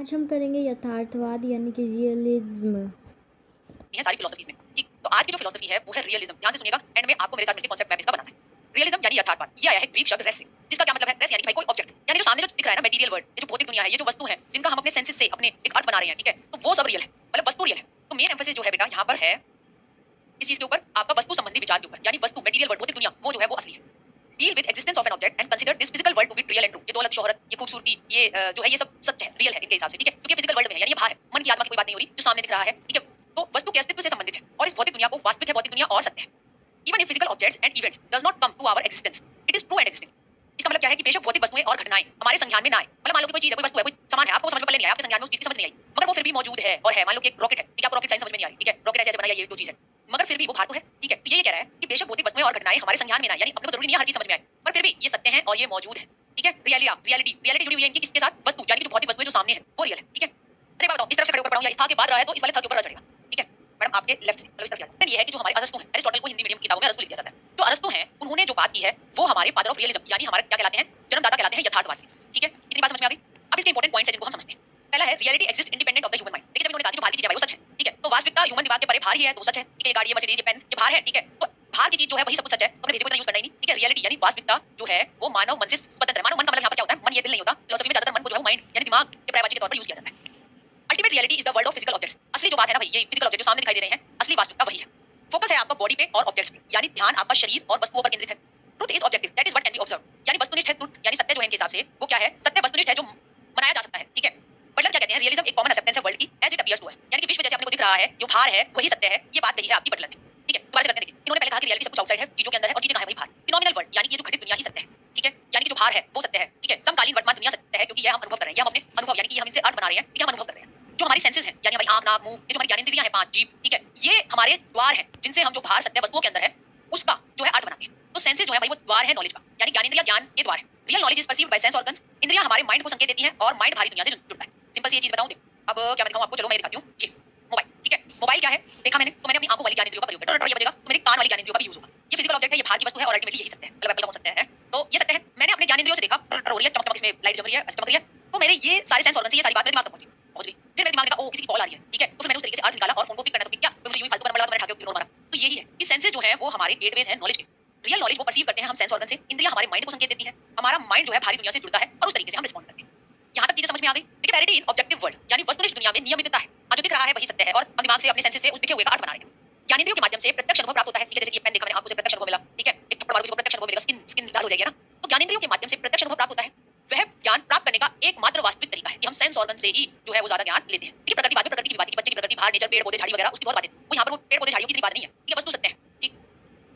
आज हम करेंगे यथार्थवाद यानी कि रियलिज्म। ये सारी फिलॉसफीज में ठीक। तो आज की जो फिलॉसफी है वो है रियलिज्म। ध्यान से सुनिएगा, एंड में आपको मेरे साथ मिलकर कांसेप्ट मैप इसका बनाना है। रियलिज्म यानी यथार्थवाद, ये आया है ग्रीक शब्द रेस से, जिसका क्या मतलब है? रेस यानी कि भाई कोई ऑब्जेक्ट, यानी जो सामने जो दिख रहा है ना, मटेरियल वर्ल्ड, ये जो भौतिक दुनिया है, ये जो वस्तु है जिनका हम अपने सेंसेस से अपने एक अर्थ बना रहे हैं, ठीक है, तो वो सब रियल है, मतलब वस्तु रियल है। तो मेन एम्फेसिस जो है बेटा यहाँ पर है इस चीज के ऊपर, आपका वस्तु संबंधी विचार के ऊपर, यानी वस्तु मटेरियल वर्ल्ड, भौतिक दुनिया, वो जो है वो असली है। Deal with existence of an object and consider this physical world to be real and true. ये दौलत, शोहरत, ये खूबसूरती, ये जो है, ये सब सत्य है, रियल है इनके हिसाब से, ठीक है, क्योंकि फिजिकल वर्ल्ड में है, यानी ये बाहर है, मन की आत्मा की कोई बात नहीं हो रही, जो सामने दिख रहा है, ठीक है। तो वस्तु के अस्तित्व से संबंधित है और इस भौतिक दुनिया को वास्तविक है, भौतिक दुनिया और सत्य है। Even if physical objects and events does not come to our existence, it is true and existing. इसका मतलब क्या है कि बेशक भौतिक वस्तुएं और घटनाएं हमारे संज्ञान में ना आए, मतलब मान लो कि कोई चीज है, कोई वस्तु है, कोई सामान है, आपको समझ में पहले नहीं आया, आपके संज्ञान में उस चीज की समझ नहीं आई, मगर वो फिर भी मौजूद है और है। मान लो कि एक रॉकेट है, ठीक है, आपको रॉकेट साइंस समझ में नहीं आ रही, ठीक है, रॉकेट ऐसे बनाया, ये दो चीज है, मगर फिर भी वो भार तो है, ठीक है। तो ये कह रहा है कि बेशक भौतिक वस्तुएं और घटनाएं हमारे संज्ञान में ना, यानी अपने को जरूरी नहीं है हर चीज समझ में आए, पर फिर भी ये सत्य है और ये मौजूद है, ठीक है। रियलिटी जुड़ी हुई है इनकी किसके साथ? वस्तु, यानी कि जो भौतिक वस्तुएं जो सामने है वो रियल है, ठीक है। अरे बताओ, इस तरफ से खड़े होकर पढ़ाऊं या इस था के बाद रहा है तो इस वाले था के ऊपर चढ़ेगा, ठीक है। मैडम आपके लेफ्ट से मतलब इस तरफ याद, ये है कि जो हमारे अरस्तु हैं, अरिस्टोटल को हिंदी मीडियम की किताबों में अरस्तु लिख दिया जाता है। जो अरस्तु हैं उन्होंने जो बात की है वो हमारे फादर ऑफ रियलिज्म, यानी हमारे क्या कहलाते हैं? जन्मदाता कहलाते हैं यथार्थवाद के, ठीक है। इतनी बात समझ में आ गई। अब इसके इंपॉर्टेंट पॉइंट्स हैं जिनको हम समझते हैं। पहला है reality exist independent of the human mind. देखिए, जब उन्होंने कहा कि जो बाहर की चीज है वो सच है, ठीक है, तो वास्तविकता ह्यूमन दिमाग के परे भार ही है, तो सच है, ठीक है। ये गाड़ी, ये मर्सिडीज, ये पेन, ये भार है, ठीक है, तो भार की चीज जो है वही सब कुछ सच है, तो अपने भेजे को इतना यूज करना ही नहीं, ठीक है। रियलिटी यानी वास्तविकता जो है वो मानव मन से स्वतंत्र है। मानव मन का मतलब यहाँ पर क्या होता है? मन, ये दिल नहीं होता। फिलोसफी में ज्यादातर मन को जो है माइंड यानी दिमाग के पर्यायवाची के तौर पर यूज किया जाता है। Ultimate reality is the world of physical objects. असली जो बात है ना भाई, ये फिजिकल ऑब्जेक्ट जो सामने दिखाई दे रहे हैं, असली वास्तविकता वही है। फोकस है आपका बॉडी पे और ऑब्जेक्ट्स पे, यानी ध्यान आपका शरीर और वस्तुओं पर केंद्रित है। Truth is objective, that is what can be observe, यानी वस्तुनिष्ठ है ट्रुथ, यानी सत्य जो है इनके हिसाब से वो क्या है? सत्य वस्तुनिष्ठ है जो मनाया जा सकता है, ठीक है। मतलब क्या कहते हैं? रियलिज्म एक कॉमन एक्सेप्टेंस है वर्ल्ड की as it appears to us, यानी कि विश्व जैसे अपने को दिख रहा है, जो भार है वही सत्य है। ये बात कही है आपकी बटलर ने, ठीक है। दोबारा से करते हैं, देखिए, इन्होंने पहले कहा कि रियलिटी सब कुछ आउटसाइड है, चीजों के अंदर है, और चीजें कहां है? वही भार, फिनोमिनल वर्ल्ड, यानी कि ये जो घटित दुनिया ही सत्य है, ठीक है, यानी कि जो भार है वो सत्य है, ठीक है। समकालीन वर्तमान दुनिया सत्य है, क्योंकि ये हम अनुभव कर रहे हैं, ये हम अपने अनुभव, यानी कि हम इनसे अर्थ बना रहे हैं, ठीक है, हम अनुभव कर रहे हैं। जो हमारी सेंसेस हैं, यानी हमारी आंख, नाक, मुंह, ये जो हमारी ज्ञानेंद्रियां हैं, पांच जीभ, ठीक है, ये हमारे द्वार हैं जिनसे हम जो भार सत्य वस्तुओं के अंदर है उसका जो है अर्थ बनाते हैं। तो सेंसेस जो है भाई वो द्वार है नॉलेज का, यानी ज्ञानेंद्रिय ज्ञान के द्वार है। Real knowledge is perceived bye sense organs. इंद्रियां हमारे माइंड को संकेत देती हैं और माइंड भारी दुनिया से जुड़ता है। सिंपल सी ये चीज बताऊं, अब क्या मैं दिखाऊं आपको? चलो मैं दिखाती हूं। ये मोबाइल, ठीक है, मोबाइल क्या है देखा मैंने, तो मैंने अपनी आंखों वाली ज्ञानेंद्रियों का प्रयोग किया, ये बजेगा तो मेरे कान वाली ज्ञानेंद्रियों का भी यूज होगा। ये फिजिकल ऑब्जेक्ट है, ये भार की वस्तु है और अल्टीमेटली यही सत्य है, मतलब एप्पल का हो सकता है, तो ये सत्य है। मैंने अपने ज्ञानेंद्रियों से देखा, हो रही है चमक चमक, इसमें लाइट जम रही है, चमक रही है, तो मेरे ये सारे सेंस ऑर्गन से ये सारी बात मेरे दिमाग तक पहुंच गई। फिर मेरे दिमाग ने कहा ओ किसी की कॉल आ रही है, ठीक है, तो फिर मैंने उस तरीके से अर्थ निकाला और फोन को पिक करना तो पिक किया, तो मुझे यूं ही फालतू करना लगा तो मैंने उठा के इग्नोर मारा। तो यही है कि सेंसेस जो है वो हमारे गेटवेज हैं नॉलेज के। रियल नॉलेज वो परसीव करते हैं हम सेंस ऑर्गन से, इंद्रियां हमारे माइंड को संकेत देती हैं, हमारा माइंड जो है भारी दुनिया से जुड़ता है और उस तरीके से हम रिस्पॉन्ड करते हैं। यहाँ तक चीजें समझ में आ गई। देखिए, क्लैरिटी इन ऑब्जेक्टिव वर्ल्ड, यानी वस्तुनिष्ठ दुनिया में नियमितता है, जो दिख रहा है वही सत्य है और हम दिमाग से अपने सेंसेस से उस दिखे हुए का अर्थ बना रहे हैं। ज्ञानेंद्रियों के माध्यम से प्रत्यक्ष अनुभव प्राप्त होता है, ठीक है, जैसे कि ये पेन देखा मैंने, आंखों से प्रत्यक्ष अनुभव मिला, ठीक है, एक थप्पड़ मारो किसी को प्रत्यक्ष अनुभव मिलेगा, स्किन स्किन लाल हो जाएगी ना। तो ज्ञानेंद्रियों के माध्यम से प्रत्यक्ष अनुभव प्राप्त होता है। वह ज्ञान प्राप्त करने का एकमात्र वास्तविक तरीका है कि हम सेंस ऑर्गन से ही जो है वो ज्यादा ज्ञान लेते हैं। देखिए, प्रकृति बात, प्रकृति की बात, बच्चे की प्रकृति, बाहर नेचर, पेड़ पौधे झाड़ी वगैरह, उसकी बहुत बातें, वो यहाँ पर वो पेड़ पौधे झाड़ियों की इतनी बात नहीं है, ठीक है, वस्तु सत्य है, ठीक।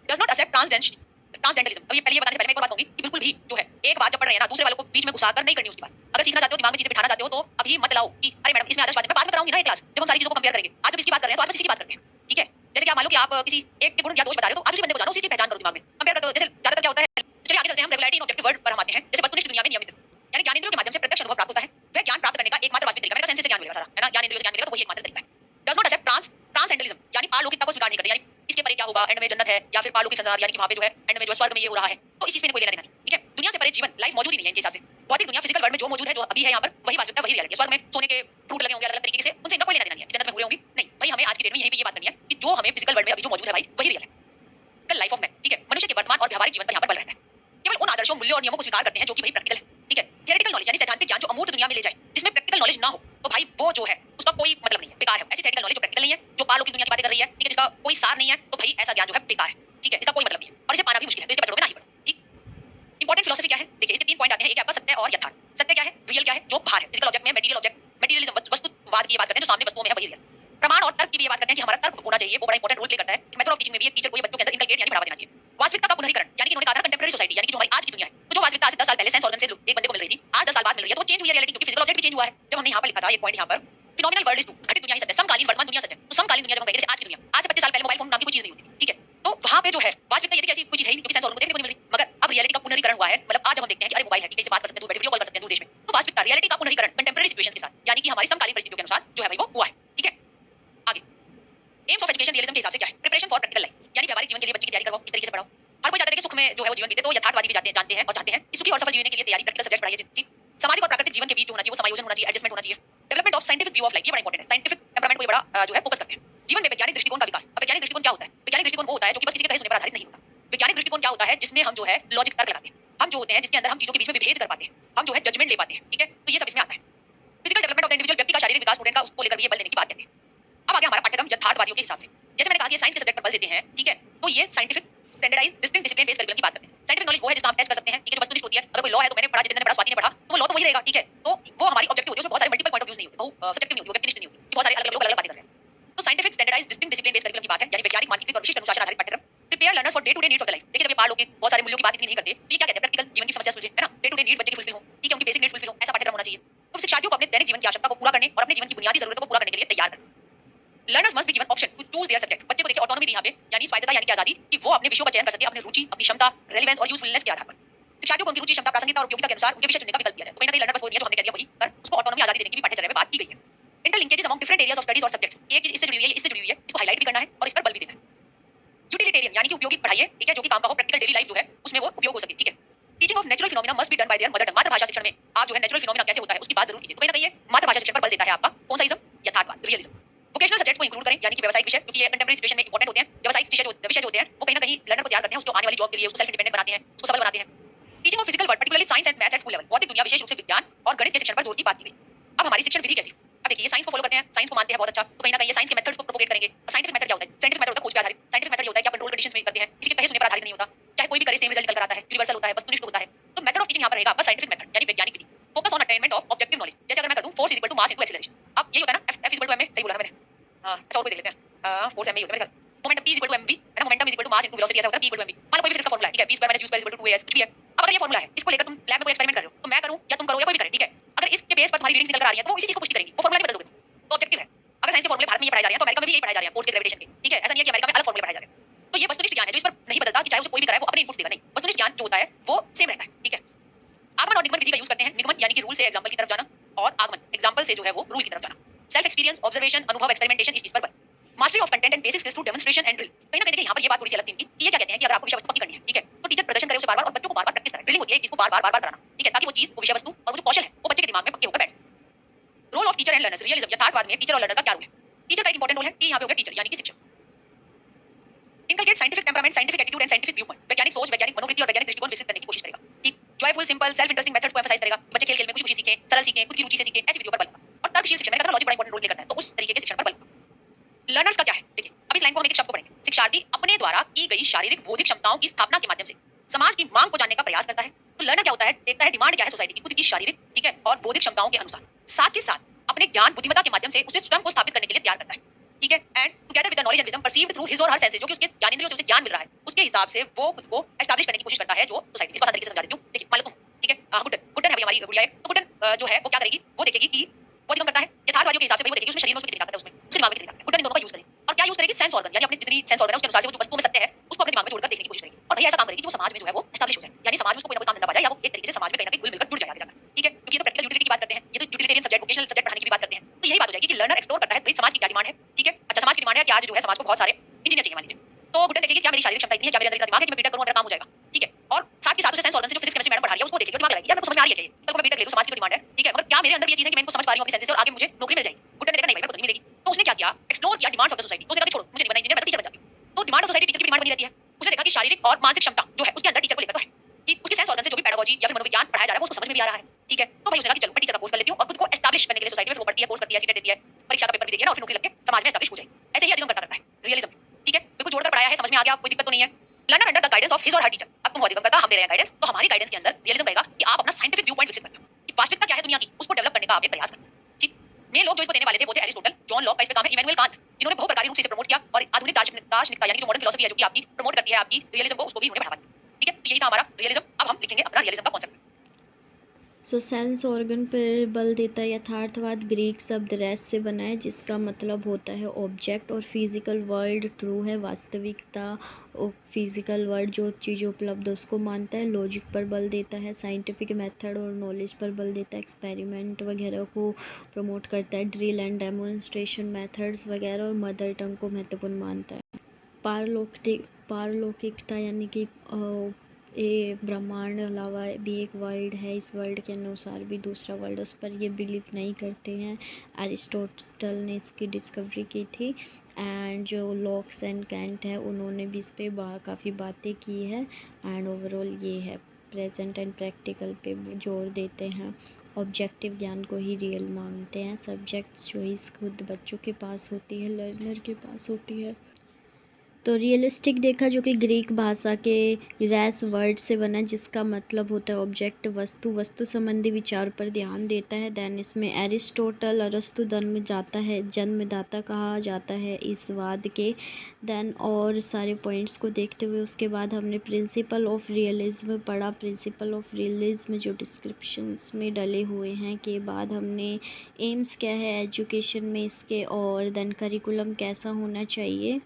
Does not accept transgenderism. अब ये पहले बताने से पहले मैं एक और बात कहूंगी कि बिल्कुल भी जो है एक बात जब पढ़ रहे हैं ना, दूसरे वालों को बीच में घुसाकर नहीं करनी उसकी बात। अगर सीखना चाहते हो, दिमाग में चीजें बिठाना चाहते हो, तो अभी मत लाओ कि अरे मैडम इसमें आदर्श बात है, मैं बाद में कराऊंगी ना ये क्लास, जब हम सारी चीजों को कंपेयर करेंगे। आज जब इसकी बात कर रहे हैं तो आज बस इसी की बात करते हैं, ठीक है। जैसे कि आप मान लो कि आप किसी एक के गुण या दोष बता रहे हो, तो आज उसी बंदे को जानो, उसी की पहचान करो, दिमाग में कंपेयर करते हो। जैसे ज्यादातर क्या होता है, चलिए आगे चलते हैं, हम रेगुलरिटी इन ऑब्जेक्टिव वर्ल्ड पर हम आते हैं। जैसे वस्तुनिष्ठ दुनिया में नियमित, यानी ज्ञानेंद्रियों के माध्यम से प्रत्यक्ष अनुभव प्राप्त होता है। वह ज्ञान प्राप्त करने का एकमात्र वास्तविक तरीका, मैंने कहा सेंसेस से ज्ञान मिलेगा सारा, है ना, ज्ञानेंद्रियों से ज्ञान मिलेगा, तो वही एकमात्र तरीका है। डज नॉट एक्सेप्ट ट्रांससेंडेंटलिज्म, यानी पारलौकिकता को स्वीकार नहीं करते, यानी इसके परे क्या होगा, एंड में जन्नत है या फिर पारलौकिक संसार, यानी कि वहां पे जो है एंड में जो स्वर्ग में ये हो रहा है, तो इस चीज में कोई लेना देना नहीं, ठीक है। दुनिया से परे जीवन, लाइफ मौजूद ही नहीं है इनके हिसाब से। भौतिक दुनिया फिजिकल वर्ल्ड में जो मौजूद है, जो अभी है यहाँ पर, वही वास्तविकता, वही रियलिटी। स्वर्ग में सोने के फ्रूट लगे होंगे अलग अलग तरीके से, उनसे इनका कोई लेना देना नहीं है, जन्नत में हुए होंगी नहीं भाई। हमें आज की डेट में यही पे ये बात करनी है कि जो हमें फिजिकल वर्ल्ड में अभी जो मौजूद है भाई वही रियल है। कल लाइफ ऑफ मैन, ठीक है, मनुष्य के वर्तमान और व्यावहारिक जीवन पर यहाँ पर बल रहता है। केवल उन आदर्शों, मूल्यों और नियमों को स्वीकार करते हैं जो कि भाई प्रैक्टिकल है, ठीक है। थियरेटिकल नॉलेज यानी सैद्धांतिक ज्ञान जो अमूर्त दुनिया में ले जाए, जिसमें प्रैक्टिकल नॉलेज ना हो, तो भाई वो जो है उसका कोई मतलब नहीं है, बेकार है। ऐसी थियरेटिकल नॉलेज जो प्रैक्टिकल नहीं है, जो पारलौकिक दुनिया की बातें कर रही है, ठीक है, जिसका कोई सार नहीं है, तो भाई ऐसा ज्ञान जो है बेकार है, ठीक है, इसका कोई मतलब नहीं है और इसे पाना भी मुश्किल है, तो इसके पढ़ोगे ना ही पढ़ो, ठीक। इंपॉर्टेंट फिलोसफी क्या है? देखिए, इसके तीन पॉइंट आते हैं। एक आपका सत्य और यथार्थ। सत्य क्या है? रियल क्या है? जो बाहर है, फिजिकल ऑब्जेक्ट में, मटेरियल ऑब्जेक्ट, मटेरियलिज्म वस्तुवाद की बात करते हैं, जो सामने वस्तुओं में है वही रियल। प्रमाण और तर्क की भी ये बात करते हैं कि हमारा तर्क होना चाहिए, वो बड़ा इंपॉर्टेंट रोल प्ले करता है। मेथड ऑफ टीचिंग में भी एक टीचर को ये बच्चों के अंदर इनकलकेट यानी बढ़ावा देना चाहिए। वास्तविकता का पुनरीकरण, यानी कि इन्होंने कहा था कंटेम्परेरी सोसाइटी, यानी कि जो हमारी आज की दुनिया है, तो जो वास्तविकता आज से 10 साल पहले सेंस ऑर्गन से एक बंदे को मिल रही थी, आज 10 साल बाद मिल रही है, तो चेंज हुई है रियलिटी, क्योंकि फिजिकल ऑब्जेक्ट भी चेंज हुआ है। जब हमने यहाँ पर लिखा था एक पॉइंट यहाँ पर, फिनोमिनल वर्ल्ड इज ट्रू, घटित दुनिया ही सत्य है, समकालीन वर्तमान दुनिया सच है। तो समकालीन दुनिया जब हम कहेंगे, जैसे आज की दुनिया, आज से 25 साल पहले मोबाइल फोन नाम की कोई चीज नहीं होती थी, ठीक है, तो वहां पे जो है वास्तविकता ये थी कि ऐसी कोई चीज है ही नहीं, क्योंकि सेंस ऑर्गन को देखने को नहीं मिल रही। मगर अब रियलिटी का पुनरीकरण हुआ है, मतलब आज हम देखते हैं कि अरे मोबाइल है, ठीक है, इसे बात कर सकते हैं, दूर बैठे वीडियो कॉल कर सकते हैं दूर देश में। तो वास्तविकता रियलिटी का पुनरीकरण कंटेम्परेरी सिचुएशंस के साथ, यानी कि हमारी समकालीन परिस्थितियों के अनुसार जो है भाई वो हुआ है, ठीक है। आगे एम्स ऑफ एजुकेशन रियलिज्म के हिसाब से क्या है? प्रिपरेशन फॉर प्रैक्टिकल लाइफ, यानी व्यावहारिक जीवन के लिए बच्चे की तैयारी करवाओ, इस तरीके से पढ़ाओ। हर कोई चाहता है कि सुख में जो है वो जीवन बीते, तो यथार्थवादी भी जानते हैं और चाहते हैं कि सुखी और सफल जीवन के लिए तैयारी प्रैक्टिकल सब्जेक्ट पढ़ाइए, ठीक। सामाजिक और प्राकृतिक जीवन के बीच जो होना चाहिए वो समायोजन होना चाहिए, एडजस्टमेंट होना चाहिए। Development scientific view of life, ये बड़ा इंपॉर्टेंट है। साइंटिफिक टेम्परामेंट को ये बड़ा जो है फोकस करते हैं। जीवन में वैज्ञानिक दृष्टिकोण का विकास। अब वैज्ञानिक दृष्टिकोण क्या होता है? वैज्ञानिक दृष्टिकोण वो होता है जो कि बस किसी के कहे सुनने पर आधारित नहीं होता। वैज्ञानिक दृष्टिकोण क्या होता है? जिसमें हम जो है लॉजिक तर्क लगाते हैं। हम जो होते हैं जिसके अंदर हम चीजों के बीच में विभेद कर पाते हैं, हम जो है जजमेंट ले पाते हैं, ठीक है? तो ये सब इसमें आता है। Physical development of the individual, व्यक्ति का शारीरिक विकास स्टूडेंट का, उसको लेकर भी ये बल देने की बात कहते हैं। अब आ गया हमारा पाठ्यक्रम यथार्थवादियों के हिसाब से। जैसे मैंने कहा कि साइंस के सब्जेक्ट पर बल देते हैं, ठीक है? तो ये scientific standardised distinct discipline based curriculum की बात करते हैं। साइंटिफिक नॉलेज वो है जिसका हम टेस्ट कर सकते हैं, ठीक है? जो वस्तुनिष्ठ होती है। अगर कोई लॉ है तो मैंने पढ़ा, जितेंद्र ने पढ़ा, स्वाति ने पढ़ा, तो वो लॉ तो वही रहेगा, ठीक है? तो वो हमारी ऑब्जेक्टिव होती है, उसमें बहुत सारे मल्टीपल पॉइंट ऑफ व्यूज नहीं होते, बहुत सब्जेक्टिव नहीं होती, वो व्यक्तिनिष्ठ नहीं होती, कि बहुत सारे अलग-अलग लोग अलग-अलग बातें कर रहे हैं। तो scientific standardised distinct discipline based curriculum की बात है, यानी वैज्ञानिक मानकीकृत और विशिष्ट अनुशासन आधारित पाठ्यक्रम। Prepare learners for day to day needs of the life. देखिए जब ये पारलौकिक बहुत सारे मूल्यों की बात इतनी नहीं करते, तो ये क्या कहते हैं? प्रैक्टिकल जीवन की समस्या सुलझे, है ना? डे टू डे नीड्स बच्चे की फुलफिल हो, ठीक है? उनकी बेसिक नीड्स फुलफिल हो, ऐसा पाठ्यक्रम होना चाहिए। तो शिक्षार्थियों को अपने दैनिक जीवन की आवश्यकता को पूरा करने और अपने जीवन की बुनियादी जरूरतों को पूरा करने के लिए तैयार करना। Learners must be given option to choose their subject. बच्चे को देखिए ऑटोनॉमी दी यहाँ पे, यानी स्वायत्तता यानी कि आजादी, कि वो अपने विषयों का चयन कर सके अपनी रुचि, अपनी क्षमता, रेलेवेंस और यूजफुलनेस के आधार पर। शिक्षार्थियों को उनकी रुचि, क्षमता, प्रासंगिकता और उपयोगिता के अनुसार उनके विषय चुनने का विकल्प दिया जाए। तो कहीं ना कहीं लर्नर बस वो नहीं है जो हमने कह दिया वही कर, उसको ऑटोनॉमी आजादी देने की भी पाठ्यचर्या में बात की गई है। Interlinkages among different areas of studies और सब्जेक्ट्स। एक चीज इससे जुड़ी हुई है, इससे जुड़ी हुई है, इसको हाईलाइट भी करना है और इस पर बल भी देना है। यूटिलिटेरियन यानी कि उपयोगी पढ़ाई है, ठीक है? जो कि काम का हो, प्रैक्टिकल डेली लाइफ जो है उसमें वो उपयोग हो सके, ठीक है? Teaching of natural phenomena must be done by there mother tongue. मातृभाषा शिक्षण में आप जो है नेचुरल फिनोमेना कैसे होता है उसकी बात जरूर कीजिए। तो कहीं ना कहीं ये मातृभाषा शिक्षण पर बल देता है आपका कौन सा इज्म? यथार्थवाद, रियलिज्म। वोकेशनल सब्जेक्ट्स को इंक्लूड करें, यानी कि व्यावसायिक विषय, क्योंकि ये कंटेम्परेरी सिचुएशन में इंपॉर्टेंट होते हैं। व्यावसायिक विषय जो होते हैं वो कहीं ना कहीं लर्नर को तैयार करते हैं, उसको आने वाली जॉब के लिए, उसको सेल्फ इंडिपेंडेंट बनाते हैं, उसको सबल बनाते हैं। Teaching of physical world, particularly science and maths at school level. भौतिक दुनिया, विशेष रूप से विज्ञान और गणित के शिक्षण पर जोर की बात की गई। अब हमारी शिक्षण विधि कैसी? अब देखिए ये साइंस को फॉलो करते हैं, साइंस को मानते हैं बहुत अच्छा, तो कहीं ना कहीं ये साइंस के मेथड्स को प्रोपेगेट करेंगे। और साइंटिफिक मेथड क्या होता है? साइंटिफिक मेथड होता है खोज पे आधारित। साइंटिफिक मेथड होता है कि आप कंट्रोल कंडीशंस में करते हैं, किसी के कहे सुनने पर आधारित नहीं होता, चाहे कोई भी करे सेम रिजल्ट निकल कर आता है, यूनिवर्सल होता है, वस्तुनिष्ठ होता है। तो मेथड ऑफ टीचिंग यहाँ पर रहेगा आपका साइंटिफिक मेथड, यानी वैज्ञानिक विधि। Focus on attainment of objective knowledge. जैसे अगर मैं कर दूं force is equal to mass into acceleration. अब ये होता है ना, F is equal to ma, सही बोला ना मैंने? हां, अच्छा और कोई देख लेते हैं। फोर्स ma ही होता है मेरे ख्याल। Momentum P is equal to mv, है ना? Momentum is equal to mass into velocity, ऐसा होता है P इक्वल टू mv। मान लो कोई भी फिजिक्स का फार्मूला है, ठीक है? v square minus u square is equal to 2as, कुछ भी है। अब अगर ये फार्मूला है, इसको लेकर तुम लैब में कोई एक्सपेरिमेंट कर रहे हो, तो मैं करूं या तुम करो या कोई भी करे, ठीक है? अगर इसके बेस पर तुम्हारी रीडिंग्स निकल कर आ रही है, तो वो इसी चीज को पुष्टि करेंगी, वो फार्मूला नहीं बदल दोगे तुम। तो ऑब्जेक्टिव है। अगर साइंस के फार्मूले भारत में ये पढ़ाए जा रहे हैं, तो अमेरिका में भी यही पढ़ाए जा रहे हैं, फोर्स के ग्रेविटेशन के, ठीक है? ऐसा नहीं है कि अमेरिका में अलग फार्मूले पढ़ाए जा रहे हैं। तो ये वस्तुनिष्ठ ज्ञान है जो इस पर नहीं बदलता, कि चाहे उसे कोई भी कराए वो अपने इनपुट्स देगा, नहीं। वस्तुनिष्ठ ज्ञान जो होता है वो सेम रहता है, ठीक है? आगमन और निगमन विधि का यूज करते हैं। निगमन यानी कि रूल से एग्जांपल की तरफ जाना, और आगमन एग्जांपल से जो है वो रूल की तरफ जाना। सेल्फ एक्सपीरियंस, ऑब्जर्वेशन, अनुभव, एक्सपेरिमेंटेशन, इस चीज पर बल। Mastery of content and basics skills through demonstration and drill. कहीं ना कहीं देखिए यहाँ पर ये बात थोड़ी सी अलग थी कि ये क्या कहते हैं कि अगर आपको विषय वस्तु पक्की करनी है, ठीक है? तो टीचर प्रदर्शन करे उसे बार-बार और बच्चों को बार-बार प्रैक्टिस कराए। ड्रिलिंग होती है एक चीज को बार-बार कराना, ठीक है? ताकि वो चीज, वो विषय वस्तु और वो जो कौशल है वो बच्चे के दिमाग में पक्के होकर बैठ जाए। Role of teacher and learners, realism. यथार्थवाद में टीचर और लर्नर का क्या रोल है? टीचर का एक इंपॉर्टेंट रोल है, कि यहाँ पे हो गया टीचर यानी कि शिक्षक। Inculcate scientific temperament, scientific attitude and scientific view point. वैज्ञानिक सोच, वैज्ञानिक मनोवृत्ति और वैज्ञानिक दृष्टिकोण विकसित करने की कोशिश करेगा, ठीक? Joyful, simple, self interesting methods को एम्फसाइज करेगा। बच्चे खेल-खेल में खुशी-खुशी सीखें, सरल सीखें, खुद की रुचि से सीखें, ऐसी विधियों पर बल। और तर्कशील शिक्षण, मैंने कहा था लॉजिक बड़ा इंपॉर्टेंट रोल प्ले करता है, तो उस तरीके के शिक्षण पर बल। लर्नर्स का क्या है? देखिए अब इस लाइन को हम एक शब्द को पढ़ेंगे। शिक्षार्थी अपने द्वारा की गई शारीरिक बौद्धिक क्षमताओं की स्थापना के माध्यम से समाज की मांग को जानने का प्रयास करता है। तो लर्नर क्या होता है? देखता है डिमांड क्या है सोसाइटी की, खुद की शारीरिक, ठीक है, और बौद्धिक क्षमताओं के अनुसार, साथ ही साथ अपने ज्ञान बुद्धिमत्ता के माध्यम से उसे स्वयं को स्थापित करने के लिए तैयार करता है, ठीक है? And together with the knowledge and wisdom perceived through his और हर सेंसेस, जो कि उसके ज्ञानेंद्रियों से उसे ज्ञान मिल रहा है, उसके हिसाब से वो खुद को एस्टैब्लिश करने की कोशिश करता है जो सोसाइटी। इसको आसान तरीके से समझा देती हूं। देखिए मान लो तुम, ठीक है? गुड्डन, गुड्डन है भाई हमारी गुड़िया है। तो गुड्डन जो है वो क्या करेगी? वो देखेगी कि वो अधिगम करता है यथार्थवादियों के हिसाब से, भाई वो देखेगी उसमें शरीर में उसमें कितनी ताकत है, उसमें उसके दिमाग में कितनी ताकत है। गुड्डन इन दोनों का यूज करेगी और क्या यूज करेगी? सेंस ऑर्गन, यानी अपनी जितनी सेंस ऑर्गन है उसके अनुसार से वो जो वस्तुओं में सत्य है उसको अपने दिमाग में जोड़कर देखने की कोशिश करेगी। और भैया ऐसा काम करेगी कि वो समाज में जो है वो एस्टैब्लिश हो जाए, यानी समाज में उसको कोई ना कोई काम धंधा पा जाए, या वो एक तरीके से समाज में कहीं ना कहीं घुल मिलकर जुड़ जाए आगे जाकर, ठीक है? क्योंकि ये तो प्रैक्टिकल यूटिलिटी की बात करते हैं, ये तो यूटिलिटेरियन सब्जेक्ट, वोकेशनल सब्जेक्ट पढ़ाने की भी बात करते हैं। तो यही बात हो जाएगी कि लर्नर एक्सप्लोर करता है भाई समाज की क्या डिमांड है, ठीक है? अच्छा समाज की डिमांड है कि आज जो है समाज को बहुत सारे इंजीनियर चाहिए मान लीजिए, तो गुड्डन देखेगी क्या मेरी शारीरिक क्षमता इतनी है, क्या मेरे अंदर इतना दिमाग है कि मैं बीटेक करूं, मेरा काम हो जाएगा, ठीक है? और साथ ही साथ उसे सेंस ऑर्गन से जो फिजिक्स केमिस्ट्री मैडम पढ़ा रही है उसको देखेगी, दिमाग लगाएगी, यार मेरे को समझ में आ रही है क्या ये, कल को मैं बीटेक ले लूं, समाज की डिमांड है, ठीक है? मगर क्या मेरे अंदर ये चीज है कि मैं इनको समझ पा रही हूं अपनी सेंसेस से और आगे मुझे नौकरी मिल जाएगी? गुड्डन ने देखा नहीं भाई मेरे को तो नहीं मिलेगी। तो उसने क्या किया? एक्सप्लोर किया डिमांड्स ऑफ द सोसाइटी। तो उसने कहा कि छोड़ो मुझे नहीं बनना इंजीनियर, मैं तो टीचर बन जाती हूं। तो डिमांड ऑफ सोसाइटी टीचर की डिमांड बनी रहती है। उसने देखा कि शारीरिक और मानसिक क्षमता जो है उसके अंदर टीचर को लेकर तो है, कि उसके सेंस ऑर्गन से जो भी पेडागोजी या फिर मनोविज्ञान पढ़ाया जा रहा है वो उसको समझ में भी आ रहा है, ठीक है? तो भाई उसने कहा कि चलो मैं टीचर का कोर्स कर लेती हूं और खुद को एस्टैब्लिश करने के लिए सोसाइटी में फिर वो पढ़ती है, कोर्स करती है, सीटेट देती है, परीक्षा का पेपर भी देती है ना, और फिर नौकरी लग के समाज में एस्टैब्लिश हो जाएगी। ऐसे ही अधिगम करता रहता है रियलिज्म, ठीक है? बिल्कुल जोड़कर पढ़ाया है, समझ में आ गया, कोई दिक्कत तो नहीं है। Learner under the guidance of his और हर टीचर। अब तुम अधिगम करता, हम दे रहे हैं गाइडेंस, तो हमारी गाइडेंस के अंदर रियलिज्म रहेगा कि आप अपना साइंटिफिक व्यू पॉइंट विकसित करते हो, कि वास्तविकता क्या है दुनिया की, उसको डेवलप करने का आप एक प्रयास करते हो, ठीक? मेन लोग जो इसको देने वाले थे वो थे एरिस्टोटल, जॉन लॉक का इस पे काम है, इमैनुअल कांत, जिन्होंने बहुप्रकारी रूप से इसे प्रमोट किया, और आधुनिक दार्शनिकता यानी जो मॉडर्न फिलॉसफी है जो कि आपकी प्रमोट करती है आपकी रियलिज्म को, उसको भी उन्होंने बढ़ावा दिया, ठीक है? तो यही था हमारा रियलिज्म। अब हम लिखेंगे अपना रियलिज्म का कॉन्सेप्ट। सो सेंस ऑर्गन पर बल देता है यथार्थवाद ग्रीक शब्द रेस से बना है, जिसका मतलब होता है ऑब्जेक्ट, और फिजिकल वर्ल्ड ट्रू है, वास्तविकता, और फिजिकल वर्ल्ड जो चीज़ उपलब्ध है उसको मानता है। लॉजिक पर बल देता है, साइंटिफिक मेथड और नॉलेज पर बल देता है, एक्सपेरिमेंट वगैरह को प्रमोट करता है, ड्रिल एंड डेमोन्स्ट्रेशन मेथड्स वगैरह, और मदर टंग को महत्वपूर्ण मानता है। पारलौकिकता यानी कि ब्रह्मांड अलावा भी एक वर्ल्ड है, इस वर्ल्ड के अनुसार भी दूसरा वर्ल्ड, उस पर ये बिलीव नहीं करते हैं। एरिस्टोटल ने इसकी डिस्कवरी की थी एंड जो लॉक्स एंड कैंट है उन्होंने भी इस पर काफ़ी बातें की है। एंड ओवरऑल ये है, प्रेजेंट एंड प्रैक्टिकल पे जोर देते हैं, ऑब्जेक्टिव ज्ञान को ही रियल मानते हैं, सब्जेक्ट चॉइस खुद बच्चों के पास होती है, लर्नर के पास होती है। तो रियलिस्टिक देखा जो कि ग्रीक भाषा के रेस वर्ड से बना, जिसका मतलब होता है ऑब्जेक्ट, वस्तु, वस्तु संबंधी विचार पर ध्यान देता है। देन इसमें एरिस्टोटल, अरस्तु जन्मदाता कहा जाता है इस वाद के। देन और सारे पॉइंट्स को देखते हुए उसके बाद हमने प्रिंसिपल ऑफ रियलिज्म पढ़ा। प्रिंसिपल ऑफ रियलिज्म जो डिस्क्रिप्शंस में डले हुए हैं के बाद हमने एम्स क्या है एजुकेशन में इसके, और देन करिकुलम कैसा होना चाहिए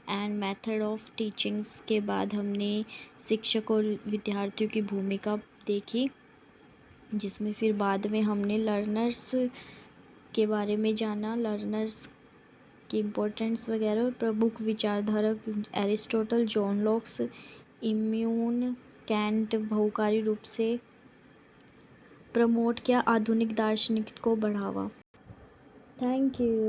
एंड मेथड ऑफ टीचिंग्स के बाद हमने शिक्षक और विद्यार्थियों की भूमिका देखी, जिसमें फिर बाद में हमने लर्नर्स के बारे में जाना, लर्नर्स की इम्पोर्टेंस वगैरह, और प्रमुख विचारधारक Aristotle, John Locke's, Immanuel Kant बहुकारी रूप से प्रमोट किया आधुनिक दार्शनिक को बढ़ावा। Thank you.